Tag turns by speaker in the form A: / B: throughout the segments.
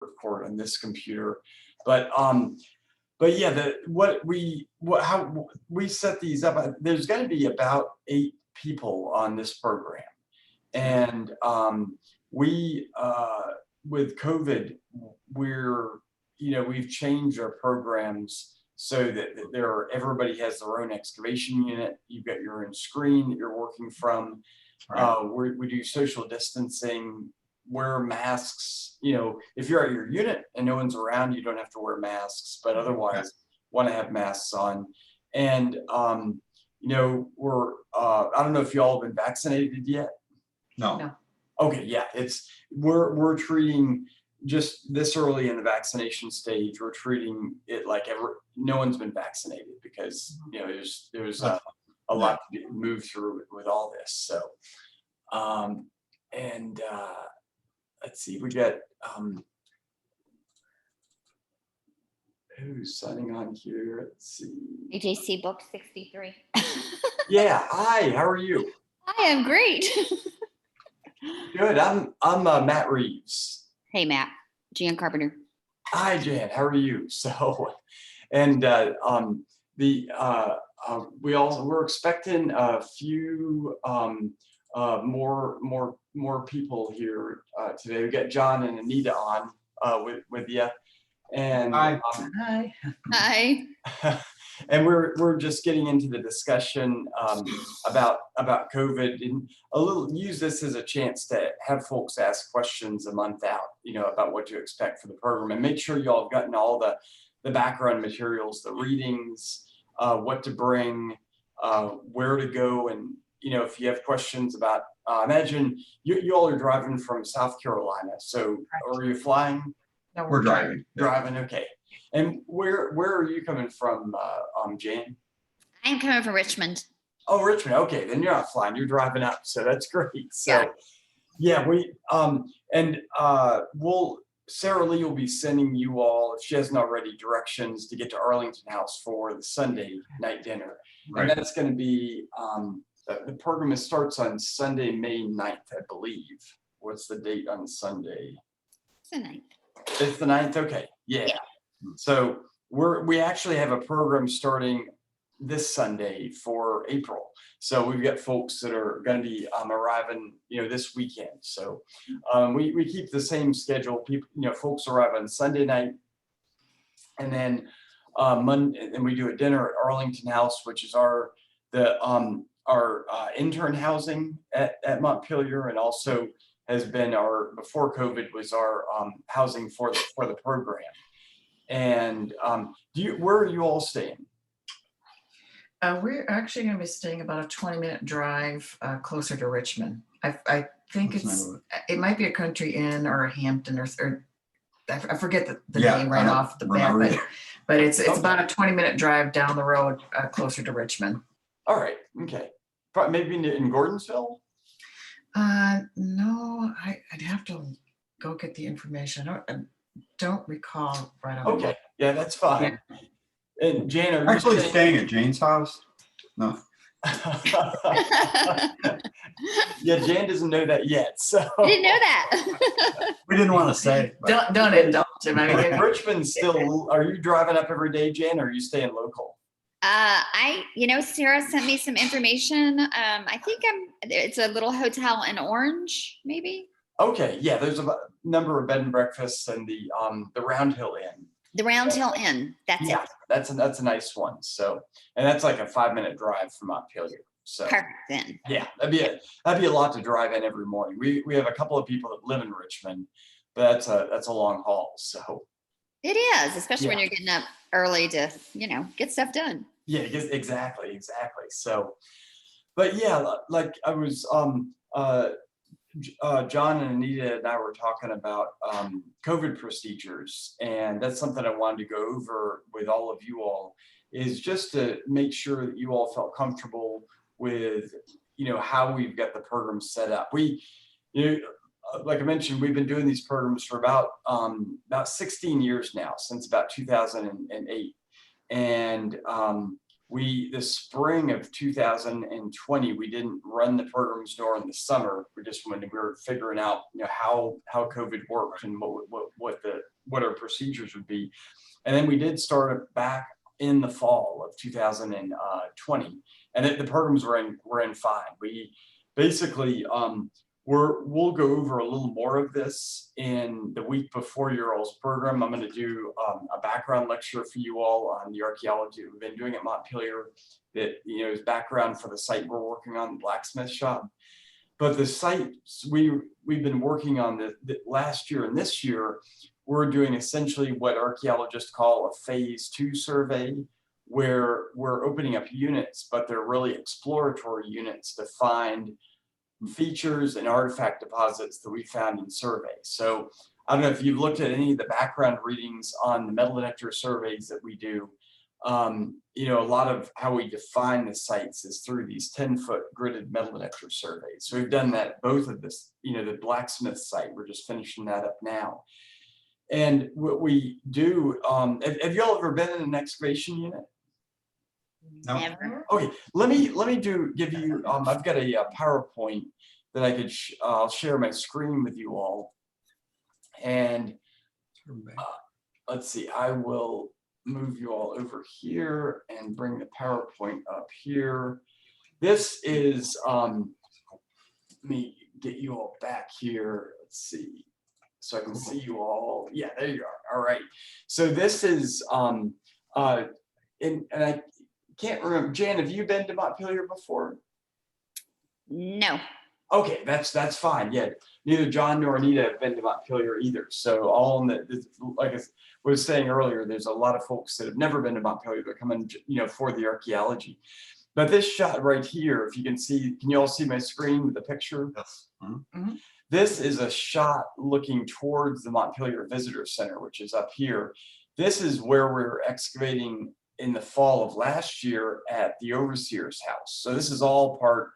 A: record on this computer, but yeah, how we set these up. There's going to be about 8 people on this program, and we with COVID, we've changed our programs so that everybody has their own excavation unit. You've got your own screen that you're working from.
B: Right.
A: We do social distancing, wear masks. If you're at your unit and no one's around, you don't have to wear masks, but otherwise want to have masks on. And we're I don't know if you all have been vaccinated yet.
B: No.
A: Okay, yeah, we're treating, just this early in the vaccination stage, we're treating it like no one's been vaccinated, because there's a lot to move through with all this. So let's see, we got who's signing on here? Let's see.
C: AJC Book 63.
A: Yeah, hi, how are you?
C: I am great.
A: Good. I'm Matt Reeves.
C: Hey, Matt. Jan Carpenter.
A: Hi, Jan. How are you? So, and we're expecting a few more people here today. We got John and Anita on with you, and
B: Hi.
C: Hi.
A: and we're just getting into the discussion about COVID, and use this as a chance to have folks ask questions a month out, about what to expect for the program, and make sure you all have gotten all the background materials, the readings, what to bring, where to go, and if you have questions about, imagine you all are driving from South Carolina, so are you flying?
B: No, we're driving.
A: Driving, okay. And where are you coming from, Jan?
C: I'm coming from Richmond.
A: Oh, Richmond. Okay, then you're not flying. You're driving up, so that's great. So, yeah, Sarah Lee will be sending you all, if she hasn't already, directions to get to Arlington House for the Sunday night dinner,
B: Right.
A: and that's going to be the program starts on Sunday, May 9th, I believe. What's the date on Sunday?
C: It's the 9th.
A: It's the 9th. Okay, yeah. So we actually have a program starting this Sunday for April. So we've got folks that are going to be arriving, this weekend. So we keep the same schedule. People, folks arrive on Sunday night, and then Monday, and we do a dinner at Arlington House, which is our intern housing at Montpelier, and also has been before COVID was our housing for the program. And where are you all staying?
D: We're actually going to be staying about a 20-minute drive closer to Richmond. I think it might be a Country Inn or a Hampton or I forget the name right off the bat, but it's about a 20-minute drive down the road closer to Richmond.
A: All right. Okay. Maybe in Gordonsville?
D: No, I'd have to go get the information. I don't recall right on.
A: Okay. Yeah, that's fine. Yeah. And Jan, are you
B: actually staying at Jane's house? No.
A: Yeah, Jan doesn't know that yet. So
C: I didn't know that.
B: We didn't want to say.
D: Don't indulge him. I mean,
A: Richmond still. Are you driving up every day, Jan, or are you staying local?
C: Sarah sent me some information. I think it's a little hotel in Orange, maybe.
A: Okay, yeah, there's a number of bed and breakfasts, and the Round Hill Inn.
C: The Round Hill Inn. That's it.
A: That's a nice one. So, and that's like a 5-minute drive from Montpelier. So
C: perfect then.
A: Yeah, that'd be a lot to drive in every morning. We have a couple of people that live in Richmond, but that's a long haul. So
C: it is, especially when you're getting up early to get stuff done.
A: Yeah, exactly. So, but yeah, like I was John and Anita and I were talking about COVID procedures, and that's something I wanted to go over with all of you all, is just to make sure that you all felt comfortable with, how we've got the program set up. We, like I mentioned, we've been doing these programs for about 16 years now, since about 2008. And the spring of 2020, we didn't run the programs during the summer. We were figuring out, how COVID worked and what what our procedures would be. And then we did start it back in the fall of 2020, and the programs were in fine. We basically we'll go over a little more of this in the week before your all's program. I'm going to do a background lecture for you all on the archaeology we've been doing at Montpelier, that is background for the site we're working on, the blacksmith shop. But the sites we've been working on the last year and this year, we're doing essentially what archaeologists call a phase 2 survey, where we're opening up units, but they're really exploratory units to find features and artifact deposits that we found in surveys. So I don't know if you've looked at any of the background readings on the metal detector surveys that we do. A lot of how we define the sites is through these 10-foot gridded metal detector surveys. So we've done that, both of this, the blacksmith site, we're just finishing that up now. And what we do, have you all ever been in an excavation unit?
B: No.
C: Never.
A: Okay, let me give you, I've got a PowerPoint that I could, I'll share my screen with you all. And let's see, I will move you all over here and bring the PowerPoint up here. This is, let me get you all back here. Let's see, so I can see you all. Yeah, there you are. All right. So this is, and I can't remember, Jan, have you been to Montpelier before?
C: No.
A: Okay, that's fine. Yeah, neither John nor Anita have been to Montpelier either. So all in like I was saying earlier, there's a lot of folks that have never been to Montpelier that come in, for the archaeology. But this shot right here, if you can see, can you all see my screen with the picture?
B: Yes.
A: This is a shot looking towards the Montpelier Visitor Center, which is up here. This is where we're excavating in the fall of last year at the overseer's house. So this is all part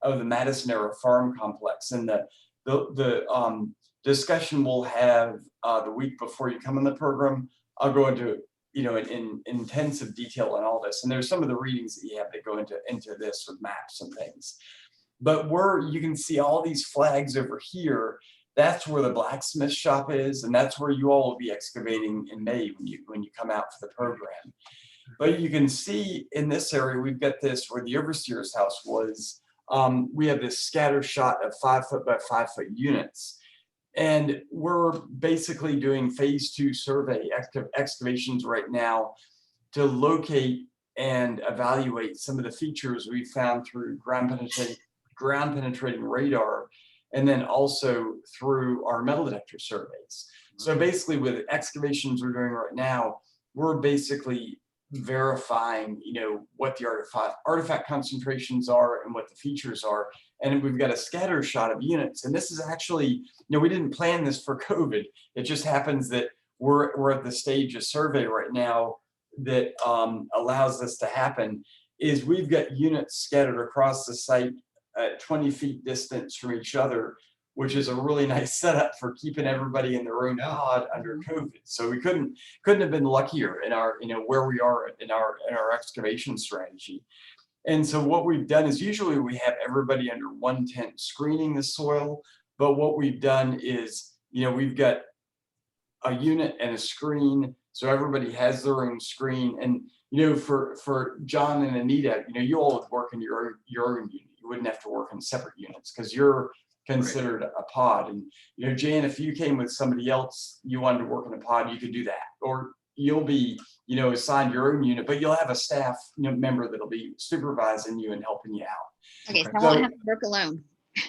A: of the Madison era farm complex, and the discussion we'll have the week before you come in the program. I'll go into in intensive detail on all this, and there's some of the readings that you have that go into this with maps and things. But you can see all these flags over here. That's where the blacksmith shop is, and that's where you all will be excavating in May when you come out for the program. But you can see in this area, we've got this where the overseer's house was. We have this scatter shot of 5-foot by 5-foot units. And we're basically doing phase 2 survey excavations right now to locate and evaluate some of the features we found through ground penetrating radar, and then also through our metal detector surveys. So basically with excavations we're doing right now, we're basically verifying, what the artifact concentrations are and what the features are. And we've got a scatter shot of units. And this is actually, we didn't plan this for COVID. It just happens that we're at the stage of survey right now that allows this to happen. Is we've got units scattered across the site at 20 feet distance from each other, which is a really nice setup for keeping everybody in their own pod under COVID. So we couldn't have been luckier in our, where we are in our excavation strategy. And so what we've done is usually we have everybody under one tent screening the soil, but what we've done is, we've got a unit and a screen, so everybody has their own screen. And for John and Anita, you all would work in your own unit. You wouldn't have to work in separate units because you're considered a pod. And Jan, if you came with somebody else, you wanted to work in a pod, you could do that. Or you'll be assigned your own unit, but you'll have a staff member that'll be supervising you and helping you out.
C: Okay, so I won't have to work alone.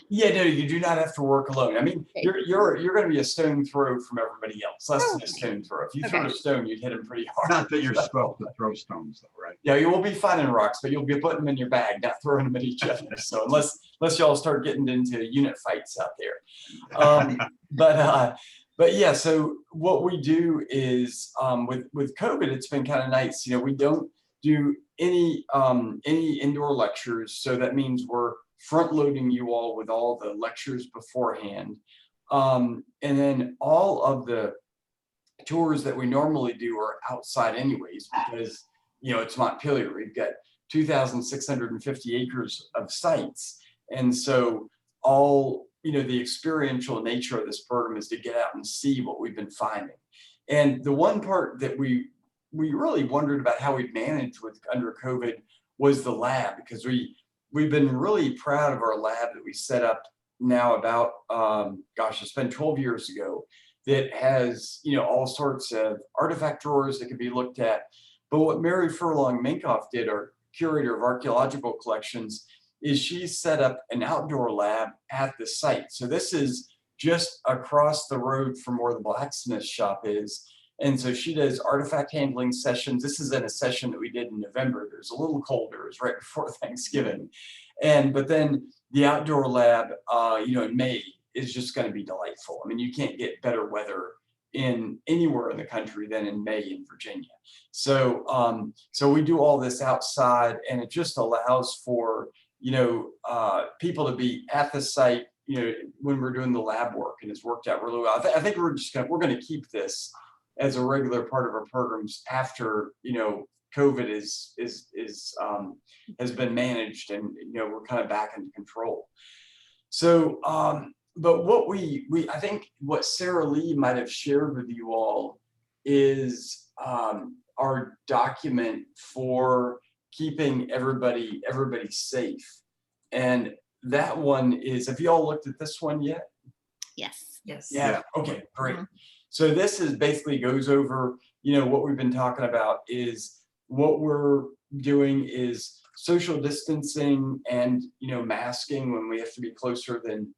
A: Yeah, no, you do not have to work alone. I mean,
C: Okay.
A: you're going to be a stone throw from everybody else, less than a stone throw. If you throw a stone, you'd hit him pretty hard.
B: Not that you're supposed to throw stones, though, right?
A: Yeah, you will be finding rocks, but you'll be putting them in your bag, not throwing them at each other. So unless y'all start getting into unit fights out there, but yeah. So what we do is with COVID, it's been kind of nice. We don't do any indoor lectures, so that means we're front loading you all with all the lectures beforehand, and then all of the tours that we normally do are outside anyways, because it's Montpelier. We've got 2,650 acres of sites, and so all the experiential nature of this program is to get out and see what we've been finding. And the one part that we really wondered about how we'd manage with under COVID was the lab, because we've been really proud of our lab that we set up now about, gosh, it's been 12 years ago, that has, all sorts of artifact drawers that can be looked at. But what Mary Furlong Minkoff did, our curator of archaeological collections, is she set up an outdoor lab at the site. So this is just across the road from where the blacksmith shop is. And so she does artifact handling sessions. This is in a session that we did in November. There's a little colder, it was right before Thanksgiving. But then the outdoor lab, in May is just going to be delightful. I mean, you can't get better weather in anywhere in the country than in May in Virginia. So, so we do all this outside, and it just allows for, people to be at the site, when we're doing the lab work, and it's worked out really well. I think we're going to keep this as a regular part of our programs after, COVID has been managed, and, we're kind of back into control. So, but what I think what Sarah Lee might have shared with you all is our document for keeping everybody safe. And that one is, have you all looked at this one yet?
C: Yes.
D: Yes.
A: Yeah. Okay, great.
D: Mhm.
A: So this is basically goes over, what we've been talking about is what we're doing is social distancing and, masking when we have to be closer than,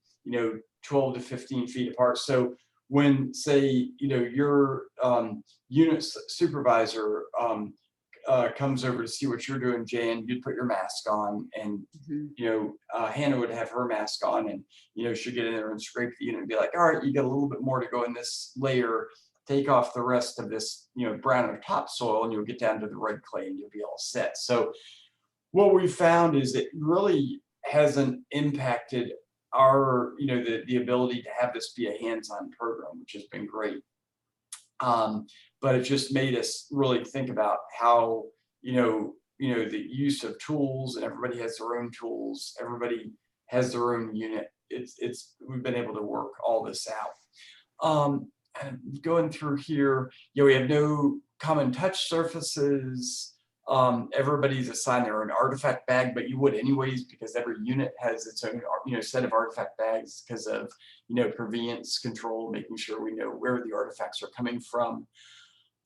A: 12 to 15 feet apart. So when, say, your unit supervisor comes over to see what you're doing, Jan, you'd put your mask on, and Hannah would have her mask on, and she'd get in there and scrape the unit and be like, all right, you got a little bit more to go in this layer, take off the rest of this brown or topsoil, and you'll get down to the red clay and you'll be all set. So what we found is it really hasn't impacted our the ability to have this be a hands-on program, which has been great. But it just made us really think about how, the use of tools, and everybody has their own tools, everybody has their own unit. We've been able to work all this out. And going through here, we have no common touch surfaces. Everybody's assigned their own artifact bag, but you would anyways, because every unit has its own, set of artifact bags because of, purveyance control, making sure we know where the artifacts are coming from.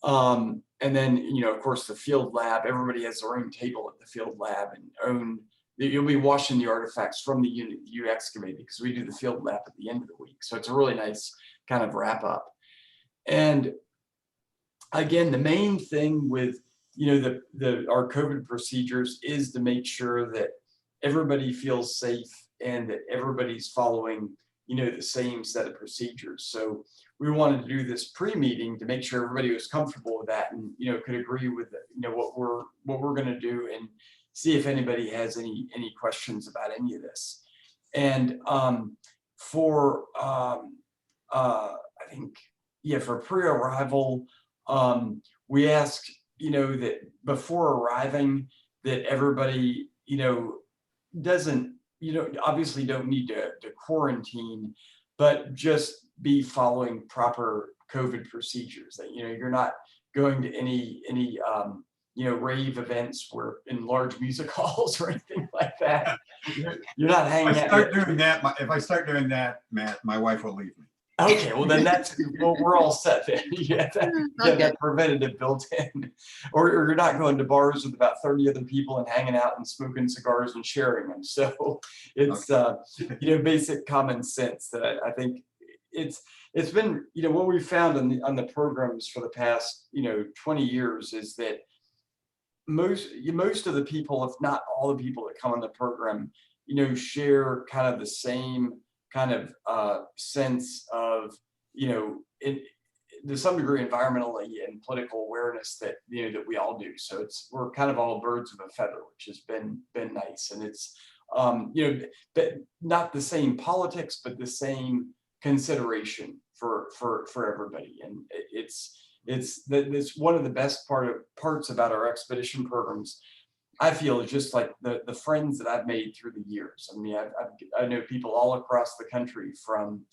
A: And then, of course, the field lab, everybody has their own table at the field lab, and you'll be washing the artifacts from the unit you excavated, because we do the field lab at the end of the week. So it's a really nice kind of wrap up. And again, the main thing with, our COVID procedures is to make sure that everybody feels safe and that everybody's following, the same set of procedures. So we wanted to do this pre-meeting to make sure everybody was comfortable with that, and, could agree with what we're going to do, and see if anybody has any questions about any of this. And for I think, for pre-arrival, we asked, that before arriving, that everybody, doesn't, obviously don't need to quarantine, but just be following proper COVID procedures, that, you're not going to any rave events where in large music halls or anything like that. You're not hanging out.
B: If I start doing that, Matt, my wife will leave me.
A: Okay, well then we're all set then. That preventative built in. Or you're not going to bars with about 30 other people and hanging out and smoking cigars and sharing them. So it's basic common sense that I think it's been, what we found on the programs for the past 20 years is that most of the people, if not all the people that come on the program, share kind of the same kind of sense of, to some degree, environmentally and political awareness that, that we all do. So we're kind of all birds of a feather, which has been nice. And it's, but not the same politics, but the same consideration for everybody. And it's one of the best parts about our expedition programs, I feel, is just like the friends that I've made through the years. I mean, I know people all across the country from,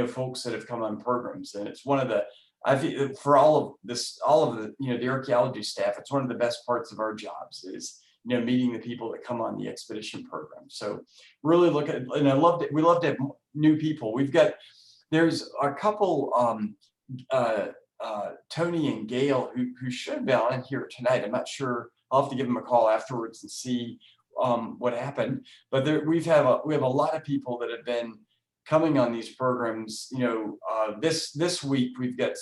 A: folks that have come on programs, and it's one of the, I feel for all of this, all of the, the archaeology staff, it's one of the best parts of our jobs is, meeting the people that come on the expedition program. So really look at, and I loved it. We love to have new people. There's a couple, Tony and Gail who should be on here tonight. I'm not sure. I'll have to give them a call afterwards and see what happened. But we have a lot of people that have been coming on these programs. This week we've got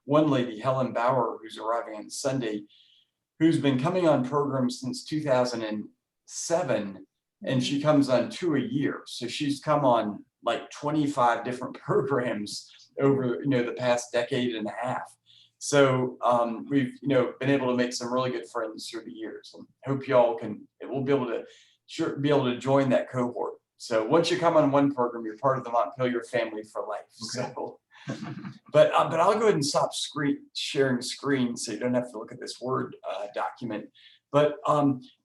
A: one lady, Helen Bauer, who's arriving on Sunday, who's been coming on programs since 2007, and she comes on 2 a year. So she's come on like 25 different programs over the past decade and a half. So we've been able to make some really good friends through the years, and hope y'all we'll be able to join that cohort. So once you come on one program, you're part of the Montpelier family for life.
B: Okay.
A: So, but I'll go ahead and stop sharing screen so you don't have to look at this Word document. But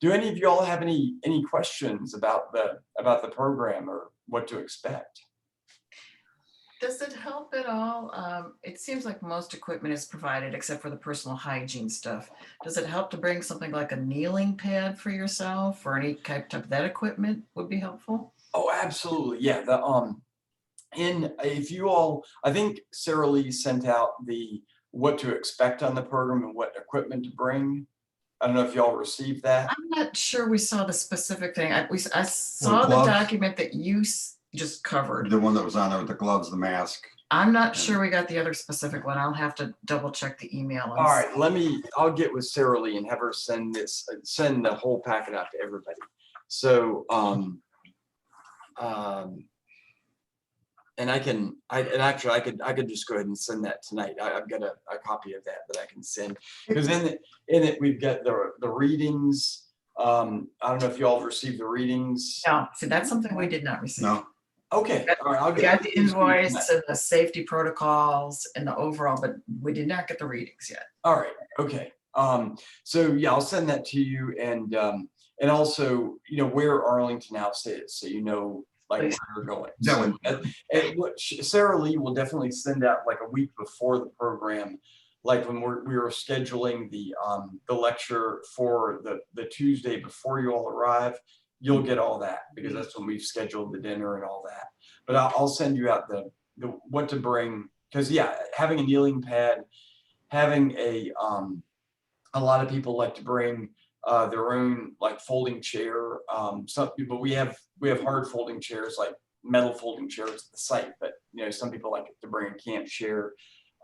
A: do any of y'all have any questions about the program or what to expect?
D: Does it help at all? It seems like most equipment is provided except for the personal hygiene stuff. Does it help to bring something like a kneeling pad for yourself or any type of that equipment would be helpful?
A: Oh, absolutely. Yeah. If you all, I think Sarah Lee sent out what to expect on the program and what equipment to bring. I don't know if y'all received that.
D: I'm not sure we saw the specific thing. I saw the
B: gloves.
D: document that you just covered.
B: The one that was on there with the gloves, the mask.
D: I'm not sure we got the other specific one. I'll have to double check the email.
A: All right, I'll get with Sarah Lee and have her send the whole packet out to everybody. So, and I could just go ahead and send that tonight. I've got a copy of that I can send, because in it we've got the readings. I don't know if y'all have received the readings.
D: No, see, that's something we did not receive.
B: No.
A: Okay, all right, I'll
D: We got the invoice and the safety protocols and the overall, but we did not get the readings yet.
A: All right, okay. So yeah, I'll send that to you, and also where Arlington House is, so like where you're going. So, and what Sarah Lee will definitely send out like a week before the program, like when we were scheduling the lecture for the Tuesday before you all arrive. You'll get all that, because that's when we've scheduled the dinner and all that. But I'll send you out the what to bring, because yeah, having a kneeling pad, having a lot of people like to bring their own like folding chair. Some people, we have hard folding chairs, like metal folding chairs at the site, but some people like to bring a camp chair.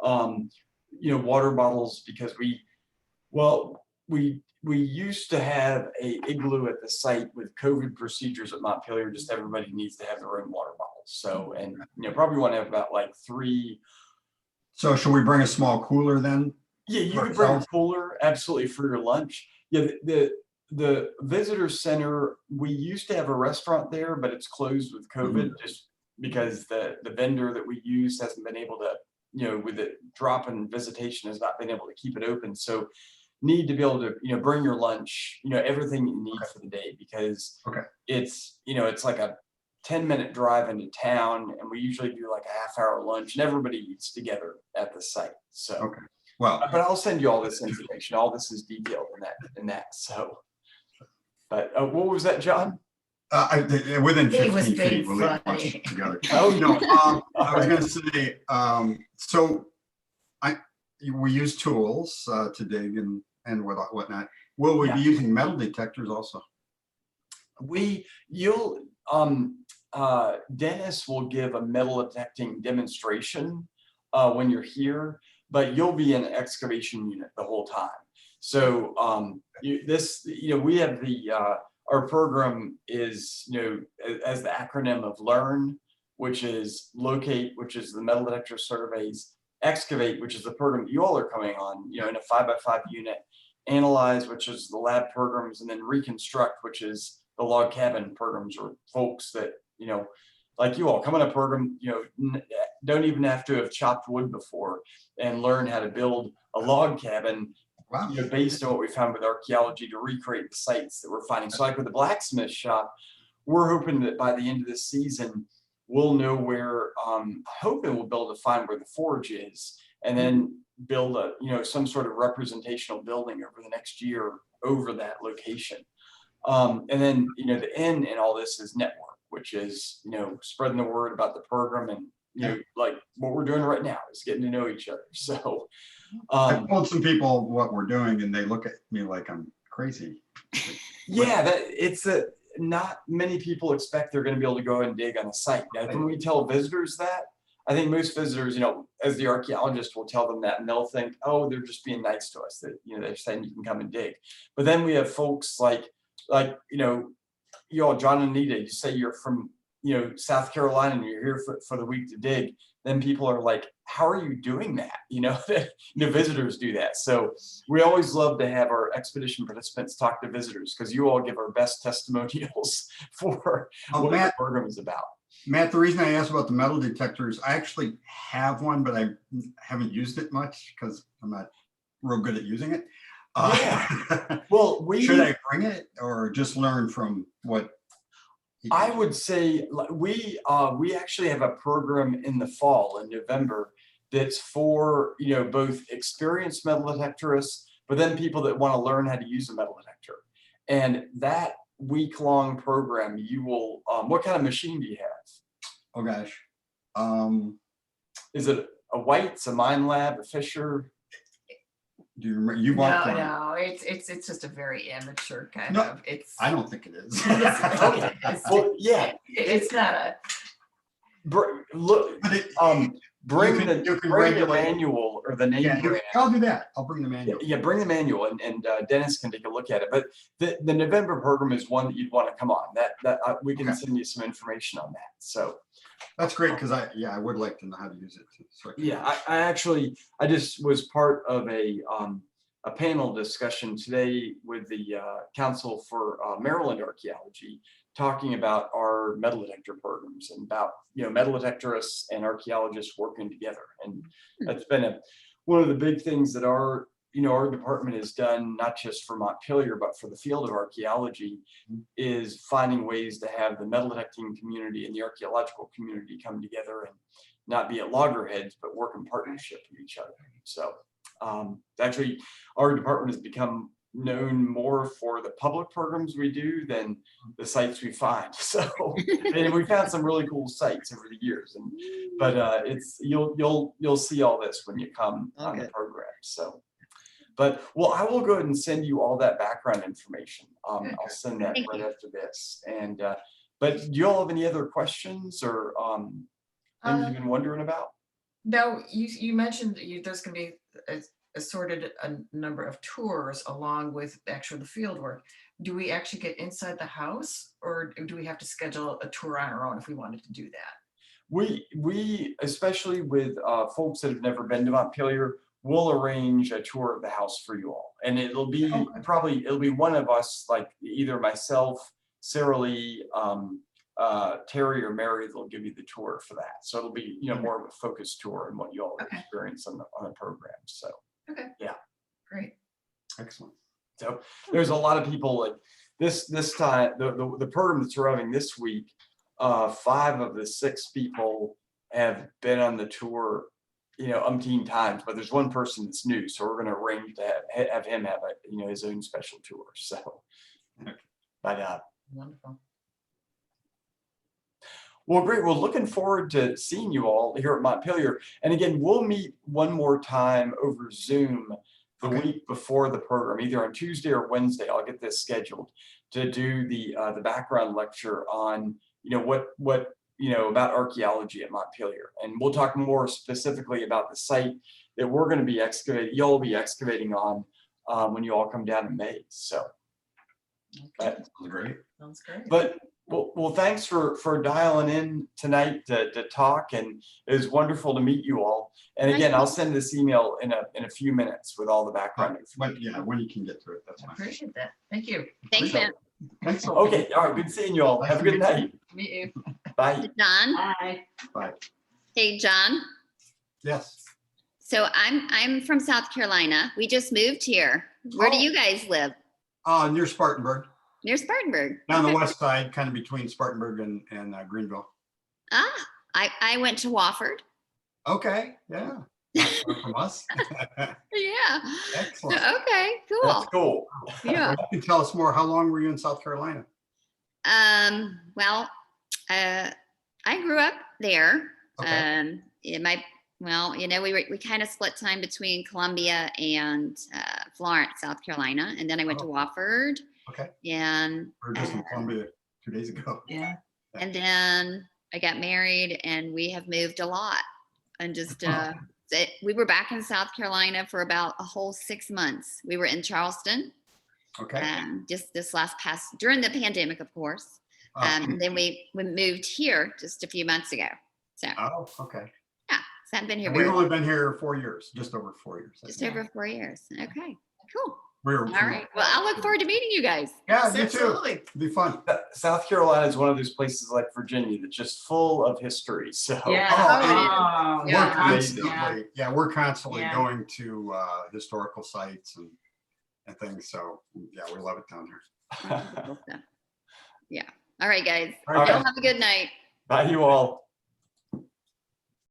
A: Water bottles, because we used to have a igloo at the site. With COVID procedures at Montpelier, just everybody needs to have their own water bottles. So, and probably want to have about like 3.
B: So should we bring a small cooler then?
A: Yeah, you could bring a cooler, absolutely, for your lunch. Yeah, the visitor center, we used to have a restaurant there, but it's closed with COVID, just because the vendor that we use hasn't been able to, with the drop in visitation, has not been able to keep it open. So need to be able to bring your lunch, everything you need for the day, because it's it's like a 10-minute drive into town, and we usually do like a half-hour lunch, and everybody eats together at the site. So
B: well,
A: but I'll send you all this information. All this is detailed in that. So, but what was that, John?
B: Within 15 feet, we'll leave lunch together.
A: Oh
B: no, I was going to say, so we use tools to dig and whatnot. Will we be using metal detectors also?
A: Dennis will give a metal detecting demonstration when you're here, but you'll be in an excavation unit the whole time. So we have our program is as the acronym of LEARN, which is locate, which is the metal detector surveys; excavate, which is the program that you all are coming on, in a 5x5 unit; analyze, which is the lab programs; and then reconstruct, which is the log cabin programs, or folks that like you all come on a program, don't even have to have chopped wood before, and learn how to build a log cabin.
B: Wow.
A: Based on what we found with archaeology, to recreate the sites that we're finding. So like with the blacksmith shop, we're hoping that by the end of this season, we'll know where, hoping we'll be able to find where the forge is, and then build a, some sort of representational building over the next year over that location. And then, the end in all this is network, which is, spreading the word about the program, and, like what we're doing right now is getting to know each other. So,
B: I've told some people what we're doing and they look at me like I'm crazy.
A: yeah, not many people expect they're going to be able to go and dig on a site. Now, when we tell visitors that, I think most visitors, as the archaeologist, will tell them that, and they'll think, oh, they're just being nice to us, that, they're saying you can come and dig. But then we have folks like, you all, John and Anita, you say you're from, South Carolina and you're here for the week to dig. Then people are like, how are you doing that? Visitors do that. So we always love to have our expedition participants talk to visitors, because you all give our best testimonials for what the program is about.
B: Matt, the reason I asked about the metal detectors, I actually have one, but I haven't used it much because I'm not real good at using it.
A: Yeah. Well,
B: should I bring it or just learn from what?
A: I would say we actually have a program in the fall, in November, that's for, both experienced metal detectorists, but then people that want to learn how to use a metal detector. And that week-long program, you will, what kind of machine do you have?
B: Oh gosh.
A: Is it a White's, a Mine Lab, a Fisher?
B: Do you remember? You bought one?
D: No, it's just a very amateur kind
B: No,
D: of.
B: I don't think it is.
A: Okay. Well, yeah,
D: it's not a.
A: Look, bring the manual or the name brand.
B: I'll do that. I'll bring the manual.
A: Yeah, bring the manual, and Dennis can take a look at it. But the November program is one that you'd want to come on. That we can send you some information on that. So
B: that's great, because I would like to know how to use it. So
A: I just was part of a panel discussion today with the Council for Maryland Archaeology, talking about our metal detector programs and about, metal detectorists and archaeologists working together. And that's been one of the big things that our department has done, not just for Montpelier, but for the field of archaeology, is finding ways to have the metal detecting community and the archaeological community come together and not be at loggerheads, but work in partnership with each other. So actually, our department has become known more for the public programs we do than the sites we find. So, and we found some really cool sites over the years, but it's you'll see all this when you come on the program. So, but I will go ahead and send you all that background information. I'll send that right after this. And but do you all have any other questions or things you've been wondering about?
D: No, you mentioned there's going to be assorted a number of tours along with the field work. Do we actually get inside the house, or do we have to schedule a tour on our own if we wanted to do that?
A: We especially with folks that have never been to Montpelier, we'll arrange a tour of the house for you all, and it'll be it'll be one of us, like either myself, Sarah Lee, Terry, or Mary. They'll give you the tour for that. So it'll be more of a focused tour and what you all experience on the program. So yeah,
D: great,
B: excellent.
A: So there's a lot of people like this time. The program that's arriving this week, 5 of the 6 people have been on the tour, umpteen times, but there's one person that's new, so we're going to arrange to have him have his own special tour. So, but
D: wonderful.
A: Well, great. Well, looking forward to seeing you all here at Montpelier. And again, we'll meet one more time over Zoom the week before the program, either on Tuesday or Wednesday. I'll get this scheduled to do the background lecture on what about archaeology at Montpelier, and we'll talk more specifically about the site that we're going to be excavating. You'll be excavating on when you all come down in May. So
B: That's great.
D: Sounds great.
A: But well, thanks for dialing in tonight to talk, and it was wonderful to meet you all. And again, I'll send this email in a few minutes with all the background information.
B: When you can get to it, that's fine.
D: Appreciate that. Thank you.
C: Thanks, Matt.
B: Thanks.
A: Okay, all right, good seeing you all. Have a good night.
D: Meet you.
A: Bye.
C: John.
D: Bye.
B: Bye.
C: Hey, John.
B: Yes.
C: So I'm from South Carolina. We just moved here. Where do you guys live?
B: Near Spartanburg.
C: Near Spartanburg.
B: Down the west side, kind of between Spartanburg and Greenville.
C: I went to Wofford.
B: Okay. Yeah. From us.
C: Yeah.
B: Excellent.
C: Okay,
A: That's
C: cool.
A: cool.
C: Yeah.
B: Well, you can tell us more. How long were you in South Carolina?
C: Well, I grew up there.
B: Okay.
C: We kind of split time between Columbia and Florence, South Carolina, and then I went to
B: Oh.
C: Wofford,
B: Okay.
C: and
B: We were just in Columbia 2 days ago.
D: Yeah.
C: and then I got married, and we have moved a lot, and just we were back in South Carolina for about a whole 6 months. We were in Charleston,
B: Okay.
C: just this during the pandemic, of course. And then we moved here just a few months ago. So
B: Oh, okay.
C: yeah, so I've been here
B: And we've
C: very
B: only
C: long,
B: been here 4 years, just over 4 years. I
C: just
B: think.
C: over 4 years. Okay, cool.
B: We're
C: All right. Well, I look forward to meeting you guys.
B: Yeah,
D: Yes,
B: you too.
D: absolutely.
B: It'll be fun.
A: South Carolina is one of those places like Virginia that's just full of history. So
D: Yeah.
C: Oh,
B: We're
C: yeah.
B: constantly, we're constantly
D: Yeah.
B: going to historical sites and things. So yeah, we love it down here.
C: Yeah. All right, guys.
A: All right.
C: Y'all have a good night.
A: Bye, you all.